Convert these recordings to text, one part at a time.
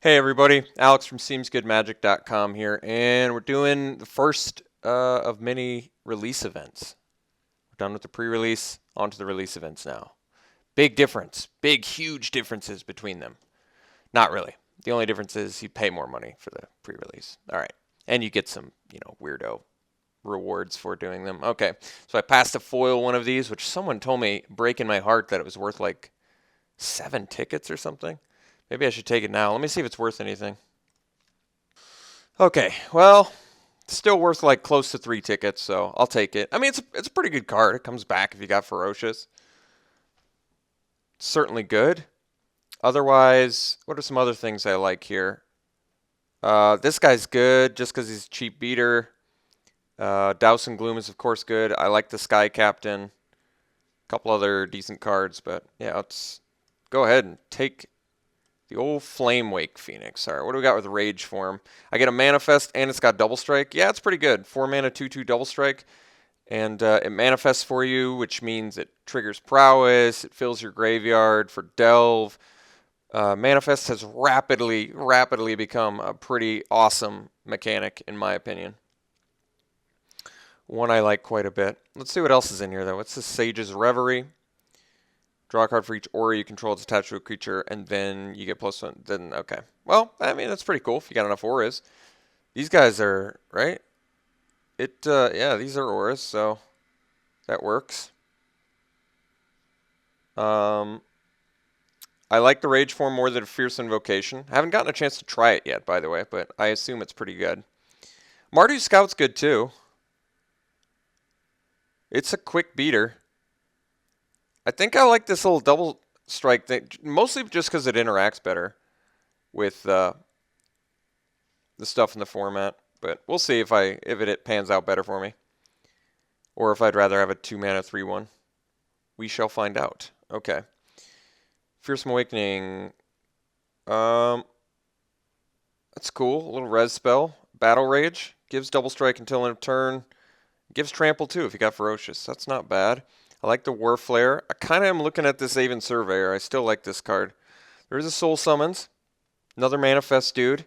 Hey everybody, Alex from SeemsGoodMagic.com here, and we're doing the first of many release events. We're done with the pre-release, on to the release events now. Big difference, big, huge differences between them. Not really. The only difference is you pay more money for the pre-release. All right, and you get some, weirdo rewards for doing them. Okay, so I passed a foil one of these, which someone told me, breaking my heart, that it was worth like 7 tickets or something. Maybe I should take it now. Let me see if it's worth anything. Okay, well, it's still worth like close to 3 tickets, so I'll take it. I mean, it's a pretty good card. It comes back if you got Ferocious. It's certainly good. Otherwise, what are some other things I like here? This guy's good just because he's a cheap beater. Douse and Gloom is, of course, good. I like the Sky Captain. A couple other decent cards, but yeah, let's go ahead and take the old Flame Wake Phoenix. All right, what do we got with Rage form? I get a Manifest, and it's got Double Strike. Yeah, it's pretty good. 4 mana, 2/2 Double Strike. And it manifests for you, which means it triggers Prowess. It fills your graveyard for Delve. Manifest has rapidly become a pretty awesome mechanic, in my opinion. One I like quite a bit. Let's see what else is in here, though. What's this? Sage's Reverie. Draw a card for each aura you control that's attached to a creature, and then you get +1. Then, okay. Well, I mean, that's pretty cool if you got enough auras. These guys are, right? Yeah, these are auras, so that works. I like the Rage form more than a Fierce Invocation. I haven't gotten a chance to try it yet, by the way, but I assume it's pretty good. Mardu Scout's good, too. It's a quick beater. I think I like this little double strike thing, mostly just because it interacts better with the stuff in the format. But we'll see if it pans out better for me, or if I'd rather have a 2 mana 3/1. We shall find out. Okay. Fearsome Awakening. That's cool. A little res spell. Battle Rage gives double strike until end of turn. Gives trample too if you got Ferocious. That's not bad. I like the War Flare. I kind of am looking at this Aven Surveyor. I still like this card. There is a Soul Summons. Another Manifest dude.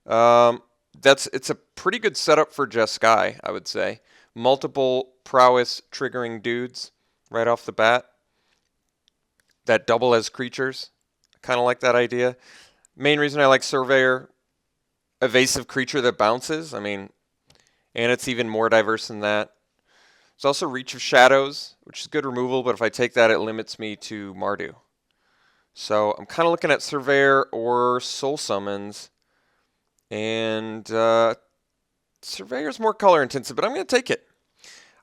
It's a pretty good setup for Jeskai, I would say. Multiple prowess triggering dudes right off the bat that double as creatures. I kind of like that idea. Main reason I like Surveyor, evasive creature that bounces. I mean, and it's even more diverse than that. There's also Reach of Shadows, which is good removal, but if I take that, it limits me to Mardu. So I'm kind of looking at Surveyor or Soul Summons. And Surveyor's more color intensive, but I'm going to take it.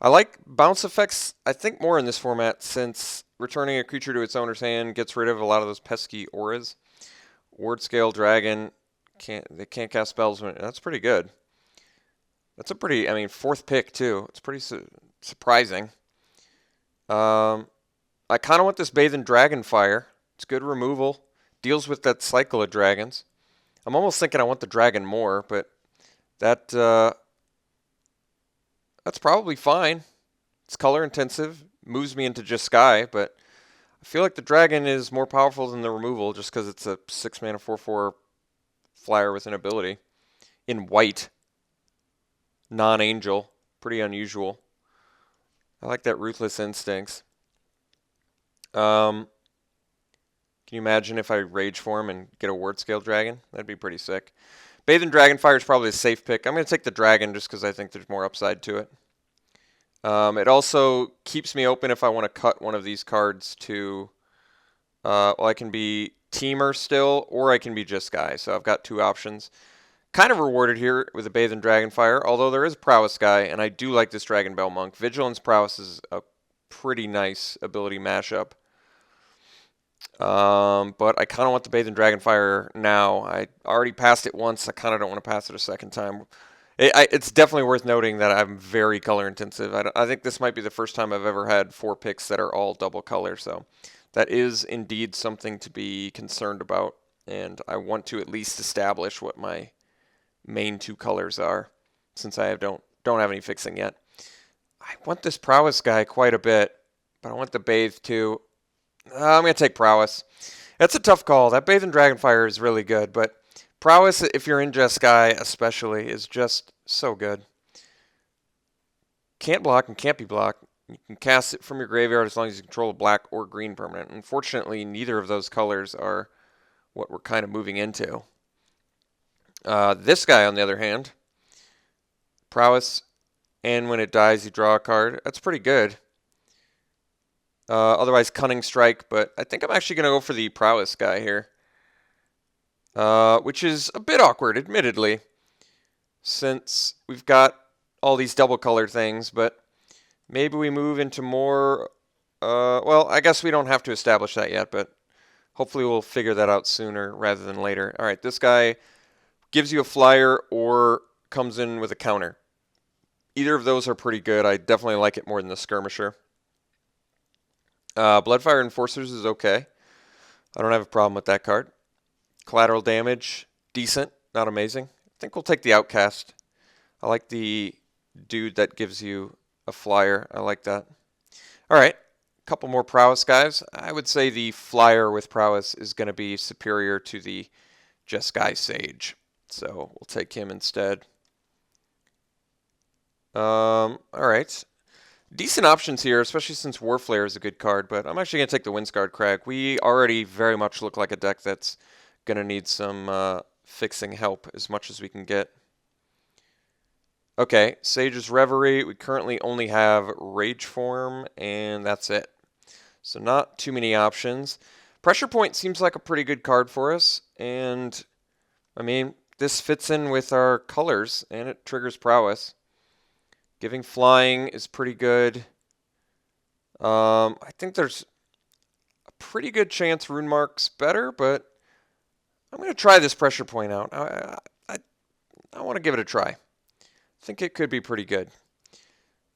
I like bounce effects, I think, more in this format, since returning a creature to its owner's hand gets rid of a lot of those pesky auras. Ward Scale Dragon, they can't cast spells. That's pretty good. That's a pretty, 4th pick, too. It's pretty surprising. I kind of want this Bathe in Dragonfire. It's good removal. Deals with that cycle of dragons. I'm almost thinking I want the dragon more, but that's probably fine. It's color intensive. Moves me into just Sky, but I feel like the dragon is more powerful than the removal just because it's a 6 mana 4/4 flyer with an ability. In white. Non-angel. Pretty unusual. I like that Ruthless Instincts. Can you imagine if I Rage Form and get a Ward Scale Dragon? That'd be pretty sick. Bathe in Dragonfire is probably a safe pick. I'm going to take the Dragon just because I think there's more upside to it. It also keeps me open if I want to cut one of these cards to... I can be Teamer still, or I can be just Guy. So I've got 2 options. Kind of rewarded here with a Bathe in Dragonfire, although there is Prowess Guy, and I do like this Dragon Bell Monk. Vigilance Prowess is a pretty nice ability mashup. But I kind of want the Bathe in Dragonfire now. I already passed it once. I kind of don't want to pass it a second time. It's definitely worth noting that I'm very color intensive. I think this might be the first time I've ever had 4 picks that are all double color. So that is indeed something to be concerned about. And I want to at least establish what my main 2 colors are, since I don't have any fixing yet. I want this Prowess Guy quite a bit, but I want the Bathe too. I'm going to take Prowess. That's a tough call. That Bathe in Dragonfire is really good, but Prowess, if you're in Jeskai especially, is just so good. Can't block and can't be blocked. You can cast it from your graveyard as long as you control a black or green permanent. Unfortunately, neither of those colors are what we're kind of moving into. This guy, on the other hand, prowess, and when it dies, you draw a card. That's pretty good. Otherwise, cunning strike, but I think I'm actually going to go for the prowess guy here, which is a bit awkward, admittedly, since we've got all these double color things, but maybe we move into more, well, I guess we don't have to establish that yet, but hopefully we'll figure that out sooner rather than later. All right, this guy gives you a flyer or comes in with a counter. Either of those are pretty good. I definitely like it more than the Skirmisher. Bloodfire Enforcers is okay. I don't have a problem with that card. Collateral damage, decent, not amazing. I think we'll take the Outcast. I like the dude that gives you a flyer. I like that. All right, a couple more prowess guys. I would say the flyer with prowess is going to be superior to the Jeskai Sage. So we'll take him instead. All right. Decent options here, especially since Warflare is a good card, but I'm actually going to take the Windscarred Crag. We already very much look like a deck that's going to need some fixing help as much as we can get. Okay, Sage's Reverie. We currently only have Rage Form, and that's it. So not too many options. Pressure Point seems like a pretty good card for us, and I mean, this fits in with our colors, and it triggers Prowess. Giving Flying is pretty good. I think there's a pretty good chance Rune Mark's better, but I'm going to try this Pressure Point out. I want to give it a try. I think it could be pretty good.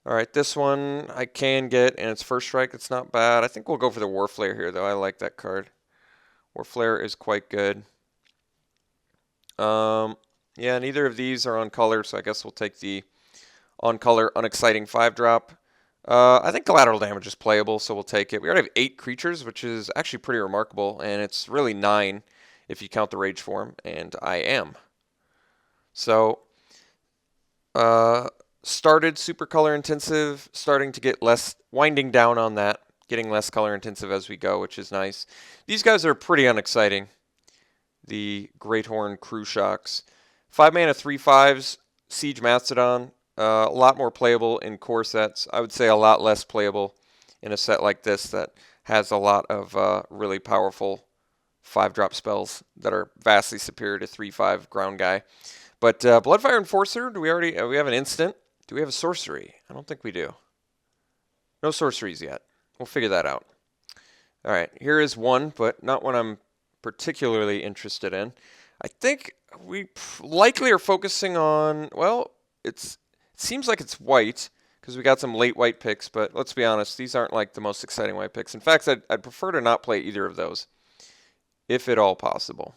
All right, this one I can get, and it's First Strike. It's not bad. I think we'll go for the Warflare here, though. I like that card. Warflare is quite good. Yeah, neither of these are on color, so I guess we'll take the on-color, unexciting 5-drop. I think collateral damage is playable, so we'll take it. We already have 8 creatures, which is actually pretty remarkable, and it's really 9 if you count the Rage Form, and I am. So, started super color intensive, starting to get less, winding down on that, getting less color intensive as we go, which is nice. These guys are pretty unexciting. The Great Horn Crew Shocks. 5 mana, 3/5s, Siege Mastodon. A lot more playable in core sets. I would say a lot less playable in a set like this that has a lot of really powerful 5-drop spells that are vastly superior to 3/5 ground guy. But Bloodfire Enforcer, do we have an instant? Do we have a sorcery? I don't think we do. No sorceries yet. We'll figure that out. All right, here is one, but not one I'm particularly interested in. I think we likely are focusing on, well, it seems like it's white because we got some late white picks, but let's be honest, these aren't like the most exciting white picks. In fact, I'd prefer to not play either of those, if at all possible.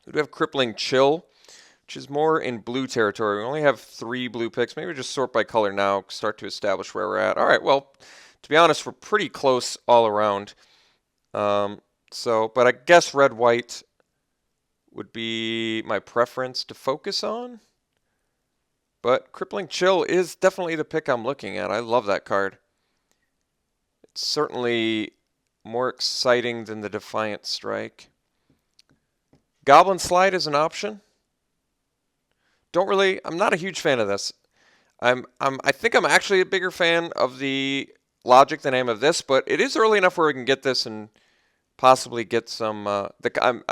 We do have Crippling Chill, which is more in blue territory. We only have 3 blue picks. Maybe just sort by color now, start to establish where we're at. All right, well, to be honest, we're pretty close all around. But I guess red-white would be my preference to focus on. But Crippling Chill is definitely the pick I'm looking at. I love that card. It's certainly more exciting than the Defiant Strike. Goblin Slide is an option. I'm not a huge fan of this. I think I'm actually a bigger fan of the Logic than I am of this, but it is early enough where we can get this and possibly get some. I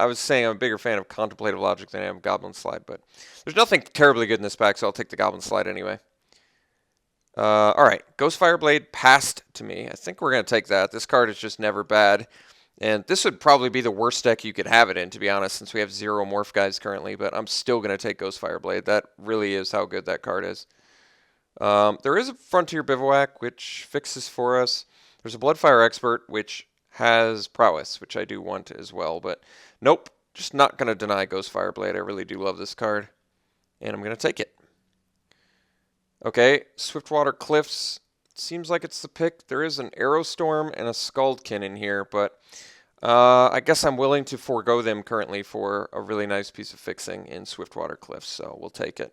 was saying I'm a bigger fan of Contemplative Logic than I am Goblin Slide, but there's nothing terribly good in this pack, so I'll take the Goblin Slide anyway. All right, Ghostfire Blade passed to me. I think we're going to take that. This card is just never bad. And this would probably be the worst deck you could have it in, to be honest, since we have 0 Morph guys currently. But I'm still going to take Ghostfire Blade. That really is how good that card is. There is a Frontier Bivouac, which fixes for us. There's a Bloodfire Expert, which has Prowess, which I do want as well. But nope, just not going to deny Ghostfire Blade. I really do love this card. And I'm going to take it. Okay, Swiftwater Cliffs. Seems like it's the pick. There is an Arrow Storm and a Scaldkin in here, but I guess I'm willing to forego them currently for a really nice piece of fixing in Swiftwater Cliffs, so we'll take it.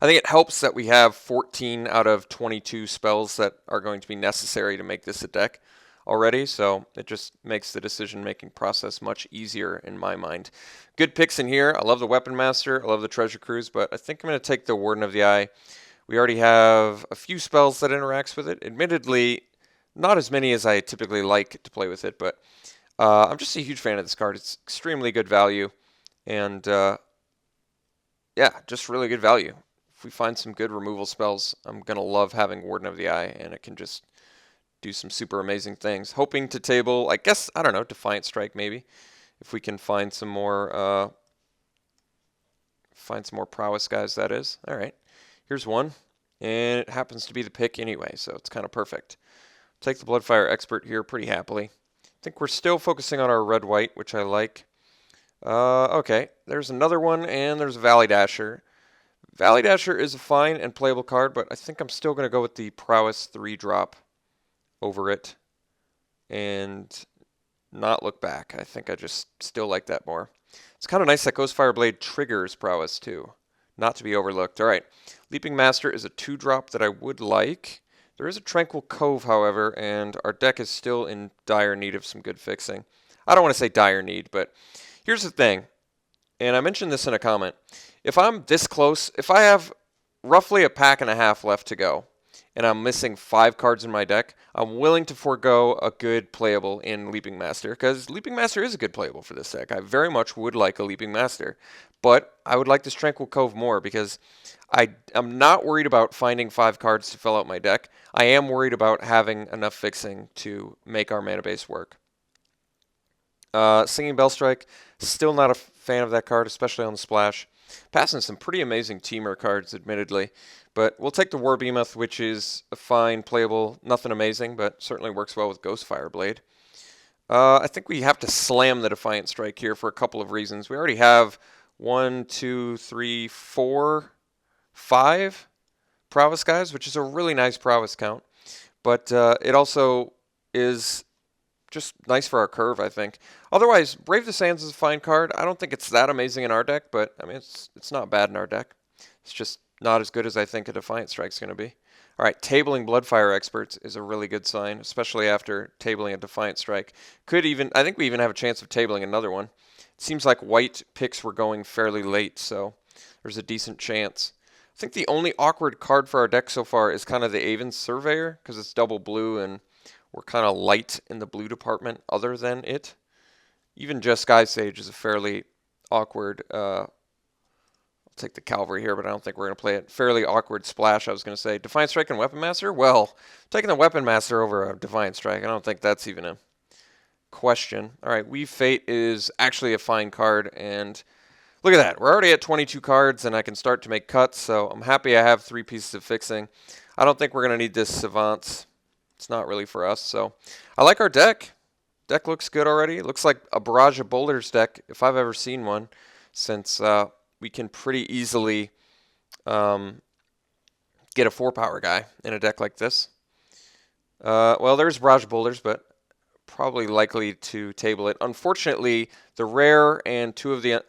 I think it helps that we have 14 out of 22 spells that are going to be necessary to make this a deck already, so it just makes the decision-making process much easier in my mind. Good picks in here. I love the Weapon Master. I love the Treasure Cruise, but I think I'm going to take the Warden of the Eye. We already have a few spells that interacts with it. Admittedly, not as many as I typically like to play with it, but I'm just a huge fan of this card. It's extremely good value, and yeah, just really good value. If we find some good removal spells, I'm going to love having Warden of the Eye, and it can just do some super amazing things. Hoping to table, I guess, I don't know, Defiant Strike maybe, if we can find some more prowess guys, that is. All right, here's one, and it happens to be the pick anyway, so it's kind of perfect. Take the Bloodfire Expert here pretty happily. I think we're still focusing on our red-white, which I like. Okay, there's another one, and there's a Valley Dasher. Valley Dasher is a fine and playable card, but I think I'm still going to go with the Prowess 3-drop over it and not look back. I think I just still like that more. It's kind of nice that Ghostfire Blade triggers Prowess too, not to be overlooked. All right, Leaping Master is a 2-drop that I would like. There is a Tranquil Cove, however, and our deck is still in dire need of some good fixing. I don't want to say dire need, but here's the thing, and I mentioned this in a comment. If I'm this close, if I have roughly a pack and a half left to go, and I'm missing 5 cards in my deck, I'm willing to forego a good playable in Leaping Master, because Leaping Master is a good playable for this deck. I very much would like a Leaping Master, but I would like this Tranquil Cove more, because I'm not worried about finding 5 cards to fill out my deck. I am worried about having enough fixing to make our mana base work. Singing Bellstrike, still not a fan of that card, especially on the splash. Passing some pretty amazing teamer cards, admittedly. But we'll take the War Behemoth, which is a fine, playable, nothing amazing, but certainly works well with Ghostfire Blade. I think we have to slam the Defiant Strike here for a couple of reasons. We already have 1, 2, 3, 4, 5 prowess guys, which is a really nice prowess count. But it also is just nice for our curve, I think. Otherwise, Brave the Sands is a fine card. I don't think it's that amazing in our deck, but I mean, it's not bad in our deck. It's just not as good as I think a Defiant Strike's going to be. All right, tabling Bloodfire Experts is a really good sign, especially after tabling a Defiant Strike. I think we even have a chance of tabling another one. It seems like white picks were going fairly late, so there's a decent chance. I think the only awkward card for our deck so far is kind of the Avon Surveyor, because it's double blue and we're kind of light in the blue department other than it. Even Just Sky Sage is a fairly awkward, I'll take the Cavalry here, but I don't think we're going to play it. Fairly awkward splash, I was going to say. Defiant Strike and Weapon Master? Well, taking the Weapon Master over a Defiant Strike, I don't think that's even a question. All right, Weave Fate is actually a fine card, and look at that. We're already at 22 cards, and I can start to make cuts, so I'm happy I have 3 pieces of fixing. I don't think we're going to need this Savants. It's not really for us, so I like our deck. Deck looks good already. It looks like a Barrage of Boulders deck, if I've ever seen one, since we can pretty easily get a 4-power guy in a deck like this. Well, there's Barrage of Boulders, but probably likely to table it. Unfortunately, the rare and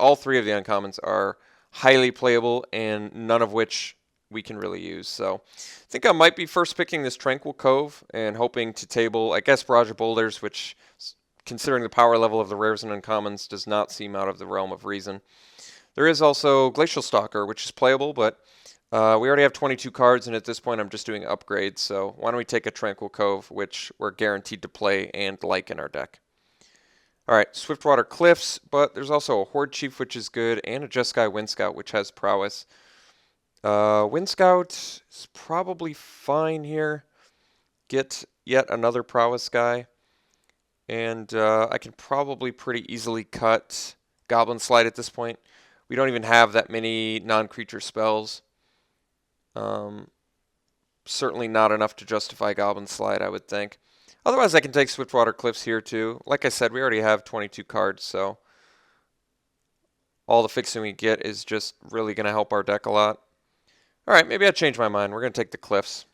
all 3 of the uncommons are highly playable, and none of which we can really use. So I think I might be first picking this Tranquil Cove and hoping to table, I guess, Barrage of Boulders, which, considering the power level of the rares and uncommons, does not seem out of the realm of reason. There is also Glacial Stalker, which is playable, but we already have 22 cards, and at this point I'm just doing upgrades, so why don't we take a Tranquil Cove, which we're guaranteed to play and like in our deck. Alright, Swiftwater Cliffs, but there's also a Horde Chief, which is good, and a Jeskai Wind Scout, which has prowess. Wind Scout is probably fine here. Get yet another prowess guy. And I can probably pretty easily cut Goblin Slide at this point. We don't even have that many non-creature spells. Certainly not enough to justify Goblin Slide, I would think. Otherwise, I can take Swiftwater Cliffs here too. Like I said, we already have 22 cards, so all the fixing we get is just really going to help our deck a lot. All right, maybe I changed my mind. We're going to take the Cliffs.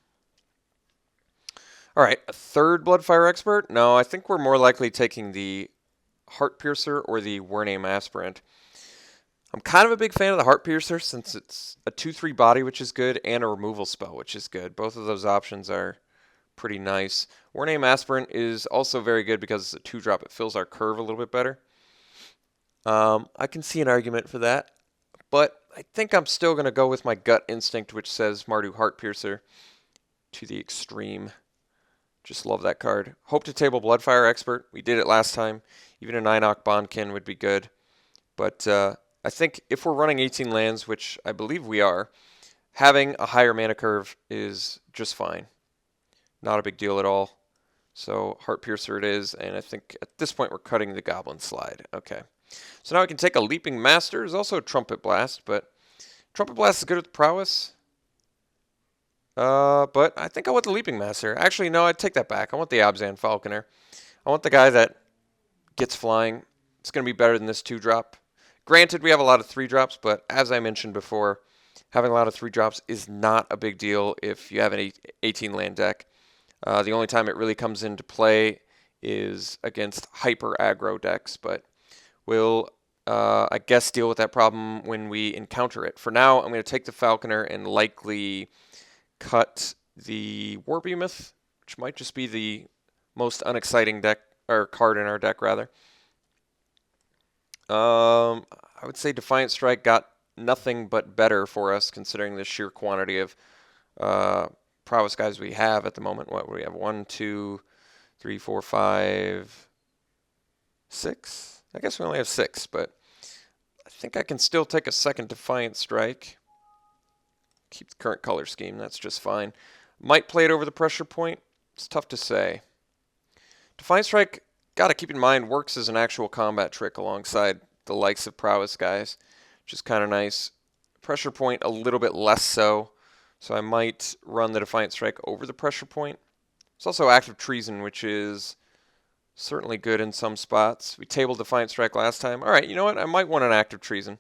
All right, a third Bloodfire Expert? No, I think we're more likely taking the Heart Piercer or the Warname Aspirant. I'm kind of a big fan of the Heart Piercer since it's a 2/3 body, which is good, and a removal spell, which is good. Both of those options are pretty nice. Warname Aspirant is also very good because it's a 2-drop. It fills our curve a little bit better. I can see an argument for that, but I think I'm still going to go with my gut instinct, which says Mardu Heart Piercer to the extreme. Just love that card. Hope to table Bloodfire Expert. We did it last time. Even a 9-Ock Bondkin would be good. But I think if we're running 18 lands, which I believe we are, having a higher mana curve is just fine. Not a big deal at all. So Heart Piercer it is, and I think at this point we're cutting the Goblin Slide. Okay. So now we can take a Leaping Master. There's also a Trumpet Blast, but Trumpet Blast is good with prowess. But I think I want the Leaping Master. Actually, no, I'd take that back. I want the Abzan Falconer. I want the guy that gets flying. It's going to be better than this 2-drop. Granted, we have a lot of 3-drops, but as I mentioned before, having a lot of 3-drops is not a big deal if you have an 18-land deck. The only time it really comes into play is against hyper aggro decks, but we'll, I guess, deal with that problem when we encounter it. For now, I'm going to take the Falconer and likely cut the War Behemoth, which might just be the most unexciting deck or card in our deck, rather. I would say Defiant Strike got nothing but better for us, considering the sheer quantity of prowess guys we have at the moment. What do we have? 1, 2, 3, 4, 5, 6. I guess we only have 6, but I think I can still take a second Defiant Strike. Keep the current color scheme. That's just fine. Might play it over the pressure point. It's tough to say. Defiant Strike, gotta keep in mind, works as an actual combat trick alongside the likes of prowess guys, which is kind of nice. Pressure point a little bit less so. So I might run the Defiant Strike over the pressure point. It's also Active Treason, which is certainly good in some spots. We tabled Defiant Strike last time. All right, you know what? I might want an Active Treason.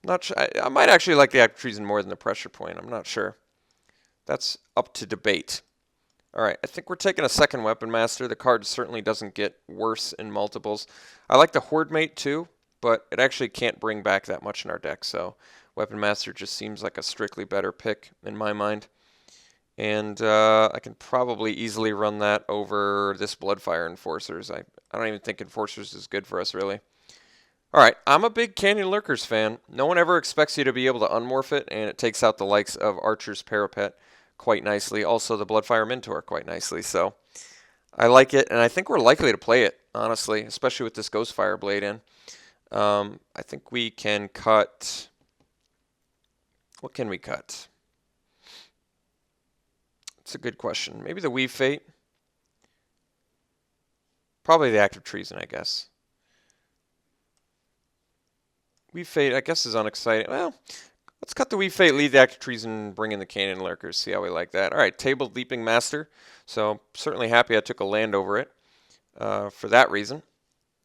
Not sure. I might actually like the Active Treason more than the pressure point. I'm not sure. That's up to debate. All right, I think we're taking a second Weapon Master. The card certainly doesn't get worse in multiples. I like the Horde Mate too, but it actually can't bring back that much in our deck, so Weapon Master just seems like a strictly better pick in my mind. And I can probably easily run that over this Bloodfire Enforcers. I don't even think Enforcers is good for us, really. All right, I'm a big Canyon Lurkers fan. No one ever expects you to be able to unmorph it, and it takes out the likes of Archer's Parapet quite nicely. Also, the Bloodfire Mentor quite nicely. So I like it, and I think we're likely to play it, honestly, especially with this Ghostfire Blade in. I think we can cut... What can we cut? It's a good question. Maybe the Weave Fate. Probably the Active Treason, I guess. Weave Fate, I guess, is unexciting. Well, let's cut the Weave Fate, leave the Active Treason, bring in the Canyon Lurkers, see how we like that. All right, tabled Leaping Master. So certainly happy I took a land over it for that reason.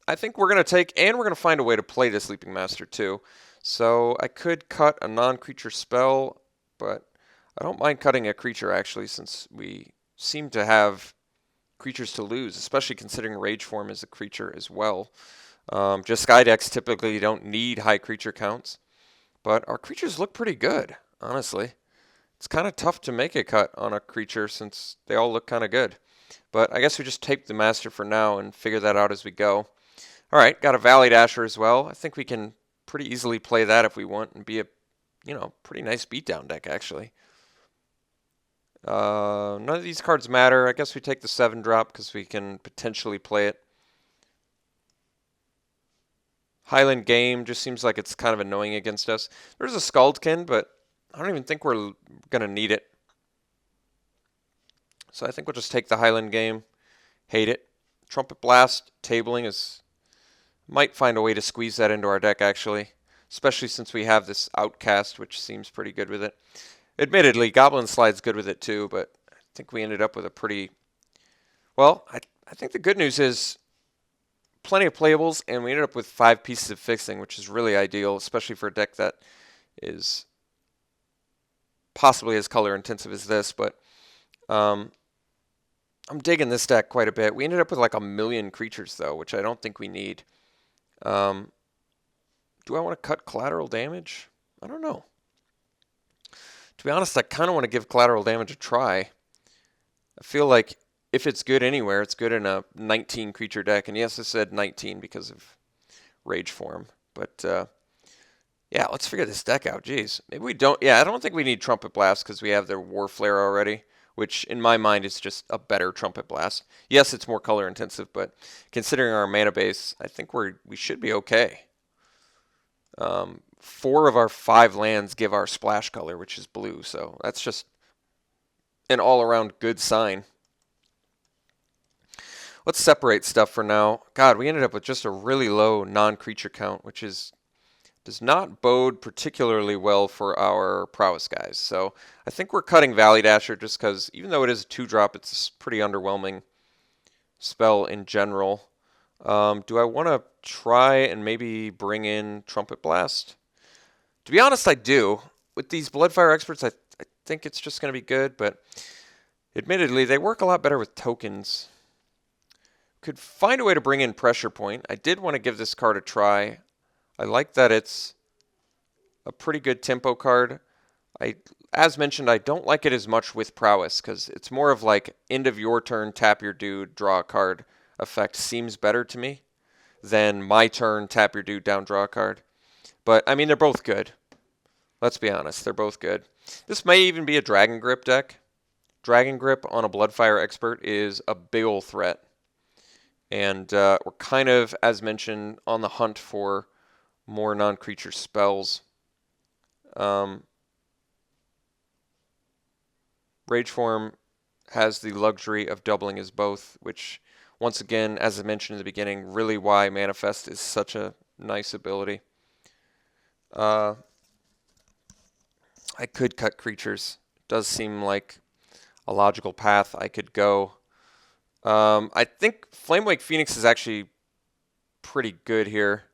I think we're going to take, and we're going to find a way to play this Leaping Master too. So I could cut a non-creature spell, but I don't mind cutting a creature actually, since we seem to have creatures to lose, especially considering Rage Form is a creature as well. Just Sky decks typically don't need high creature counts, but our creatures look pretty good, honestly. It's kind of tough to make a cut on a creature since they all look kind of good. But I guess we just tape the Master for now and figure that out as we go. All right, got a Valley Dasher as well. I think we can pretty easily play that if we want and be a, pretty nice beatdown deck actually. None of these cards matter. I guess we take the 7-drop because we can potentially play it. Highland Game just seems like it's kind of annoying against us. There's a Skuldkin, but I don't even think we're going to need it. So I think we'll just take the Highland Game. Hate it. Trumpet Blast tabling is... Might find a way to squeeze that into our deck, actually. Especially since we have this Outcast, which seems pretty good with it. Admittedly, Goblin Slide's good with it too, but I think we ended up with a pretty... Well, I think the good news is plenty of playables, and we ended up with 5 pieces of fixing, which is really ideal, especially for a deck that is possibly as color intensive as this. But I'm digging this deck quite a bit. We ended up with like a million creatures though, which I don't think we need. Um, do I want to cut collateral damage? I don't know. To be honest, I kind of want to give collateral damage a try. I feel like if it's good anywhere, it's good in a 19 creature deck. And yes, I said 19 because of Rage Form. But yeah, let's figure this deck out. Jeez. Maybe we don't. Yeah, I don't think we need Trumpet Blast because we have their War Flare already, which in my mind is just a better Trumpet Blast. Yes, it's more color intensive, but considering our mana base, I think we should be okay. 4 of our 5 lands give our splash color, which is blue, so that's just an all-around good sign. Let's separate stuff for now. God, we ended up with just a really low non-creature count, which does not bode particularly well for our prowess guys. So I think we're cutting Valley Dasher just because even though it is a 2-drop, it's a pretty underwhelming spell in general. Do I want to try and maybe bring in Trumpet Blast? To be honest, I do. With these Bloodfire Experts, I think it's just going to be good, but admittedly, they work a lot better with tokens. Could find a way to bring in Pressure Point. I did want to give this card a try. I like that it's a pretty good tempo card. As mentioned, I don't like it as much with Prowess because it's more of like end of your turn, tap your dude, draw a card effect seems better to me than my turn, tap your dude, down, draw a card. But, I mean, they're both good. Let's be honest, they're both good. This may even be a Dragon Grip deck. Dragon Grip on a Bloodfire Expert is a big ol' threat. And we're kind of, as mentioned, on the hunt for more non-creature spells. Rage Form has the luxury of doubling as both, which, once again, as I mentioned in the beginning, really why Manifest is such a nice ability. I could cut creatures. It does seem like a logical path I could go. I think Flamewake Phoenix is actually pretty good here.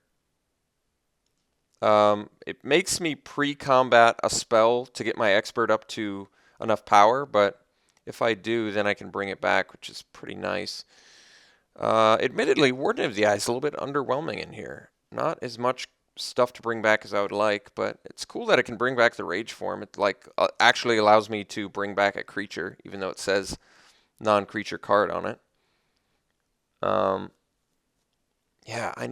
It makes me pre-combat a spell to get my expert up to enough power, but if I do, then I can bring it back, which is pretty nice. Admittedly, Warden of the Eye is a little bit underwhelming in here. Not as much stuff to bring back as I would like, but it's cool that it can bring back the Rage Form. It actually allows me to bring back a creature, even though it says non-creature card on it. Yeah, I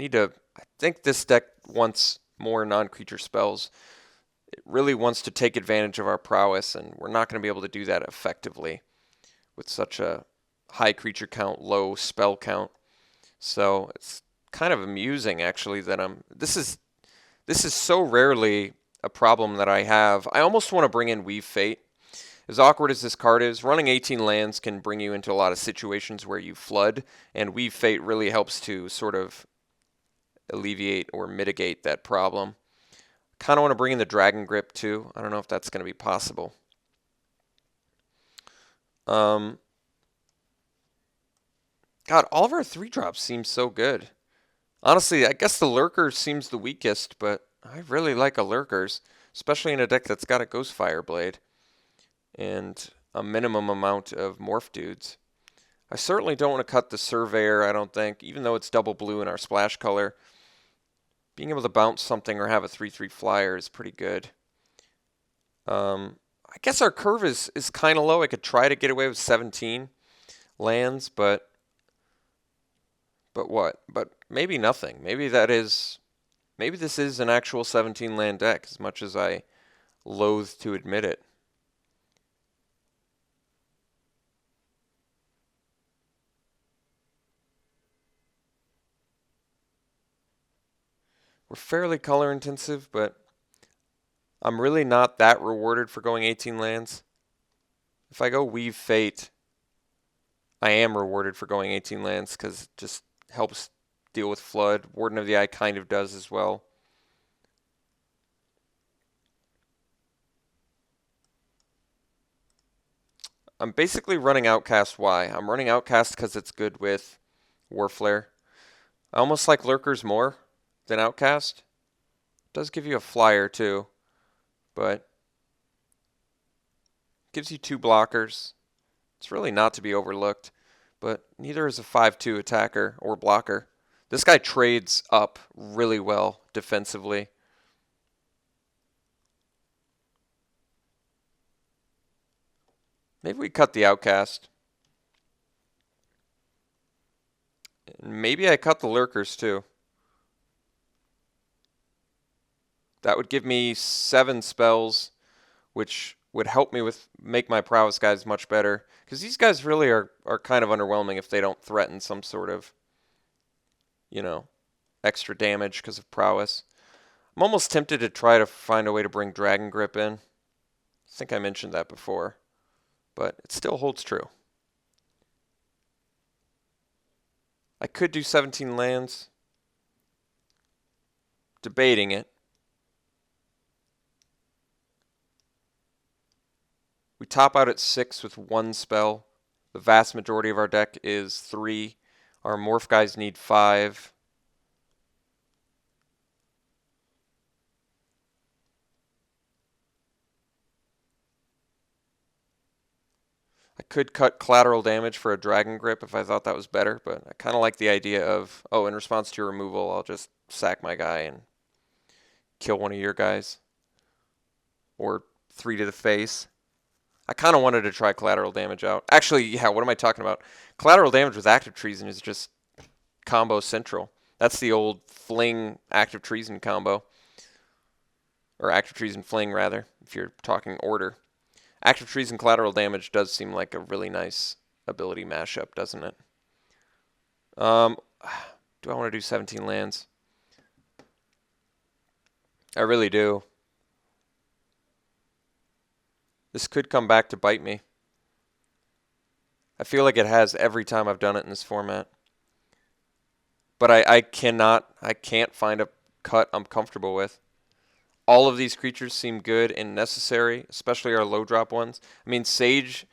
think this deck wants more non-creature spells. It really wants to take advantage of our prowess, and we're not going to be able to do that effectively with such a high creature count, low spell count. So it's kind of amusing, actually, that this is so rarely a problem that I have. I almost want to bring in Weave Fate. As awkward as this card is, running 18 lands can bring you into a lot of situations where you flood, and Weave Fate really helps to sort of alleviate or mitigate that problem. Kind of want to bring in the Dragon Grip too. I don't know if that's going to be possible. God, all of our 3-drops seem so good. Honestly, I guess the Lurker seems the weakest, but I really like a Lurkers, especially in a deck that's got a Ghostfire Blade and a minimum amount of Morph Dudes. I certainly don't want to cut the Surveyor, I don't think, even though it's double blue in our splash color. Being able to bounce something or have a 3/3 flyer is pretty good. I guess our curve is kind of low. I could try to get away with 17 lands, but what? But maybe nothing. Maybe this is an actual 17 land deck, as much as I loathe to admit it. We're fairly color intensive, but I'm really not that rewarded for going 18 lands. If I go Weave Fate, I am rewarded for going 18 lands because it just helps deal with Flood. Warden of the Eye kind of does as well. I'm basically running Outcast. Why? I'm running Outcast because it's good with Warflare. I almost like Lurkers more than Outcast. It does give you a flyer too, but gives you 2 blockers. It's really not to be overlooked. but neither is a 5-2 attacker or blocker. This guy trades up really well defensively. Maybe we cut the outcast. Maybe I cut the lurkers too. That would give me 7 spells, which would help me with make my prowess guys much better. Because these guys really are kind of underwhelming if they don't threaten some sort of, you know, extra damage because of prowess. I'm almost tempted to try to find a way to bring Dragon Grip in. I think I mentioned that before, but it still holds true. I could do 17 lands. Debating it. We top out at 6 with 1 spell. The vast majority of our deck is 3. Our morph guys need 5. I could cut collateral damage for a Dragon Grip if I thought that was better, but I kind of like the idea of, oh, in response to your removal, I'll just sack my guy and kill one of your guys. Or 3 to the face. I kind of wanted to try collateral damage out. Actually, yeah, what am I talking about? Collateral damage with active treason is just combo central. That's the old fling active treason combo. Or active treason fling, rather, if you're talking order. Active treason collateral damage does seem like a really nice ability mashup, doesn't it? Do I want to do 17 lands? I really do. This could come back to bite me. I feel like it has every time I've done it in this format. But I can't find a cut I'm comfortable with. All of these creatures seem good and necessary, especially our low drop ones. I mean, Sage,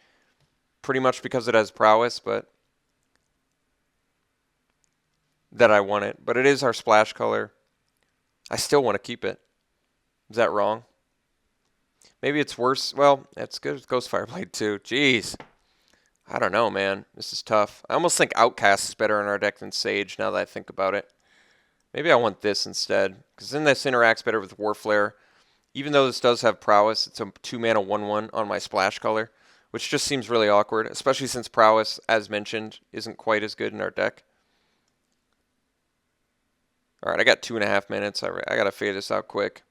pretty much because it has prowess, but that I want it. But it is our splash color. I still want to keep it. Is that wrong? Maybe it's worse. Well, it's good with Ghost Fireblade too. Jeez. I don't know, man. This is tough. I almost think Outcast is better in our deck than Sage now that I think about it. Maybe I want this instead, because then this interacts better with Warflare. Even though this does have prowess, it's a 2-mana 1/1 on my splash color, which just seems really awkward, especially since prowess, as mentioned, isn't quite as good in our deck. Alright, I got 2.5 minutes. I gotta fade this out quick.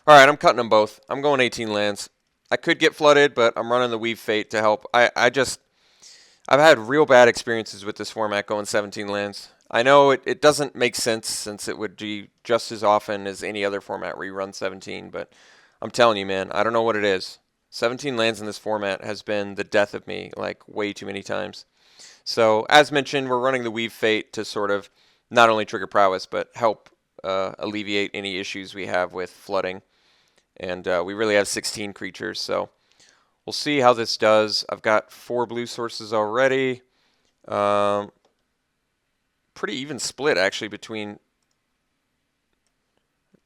Alright, I'm cutting them both. I'm going 18 lands. I could get flooded, but I'm running the Weave Fate to help. I've had real bad experiences with this format going 17 lands. I know it doesn't make sense since it would be just as often as any other format where you run 17, but I'm telling you, man, I don't know what it is. 17 lands in this format has been the death of me, like, way too many times. So, as mentioned, we're running the Weave Fate to sort of not only trigger prowess, but help alleviate any issues we have with flooding. And we really have 16 creatures, so we'll see how this does. I've got 4 blue sources already. Pretty even split, actually, between...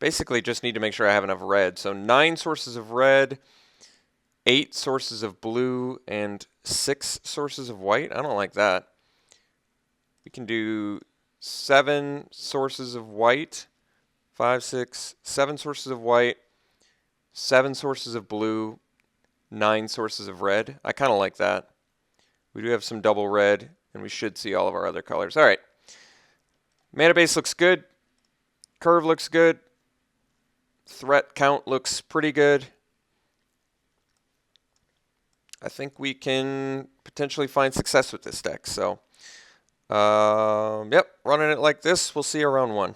Basically, just need to make sure I have enough red. So 9 sources of red, 8 sources of blue, and 6 sources of white. I don't like that. We can do 7 sources of white, 5, 6, 7 sources of white, 7 sources of blue, 9 sources of red. I kind of like that. We do have some double red, and we should see all of our other colors. All right. Mana base looks good. Curve looks good. Threat count looks pretty good. I think we can potentially find success with this deck. So, yep, running it like this. We'll see you around 1.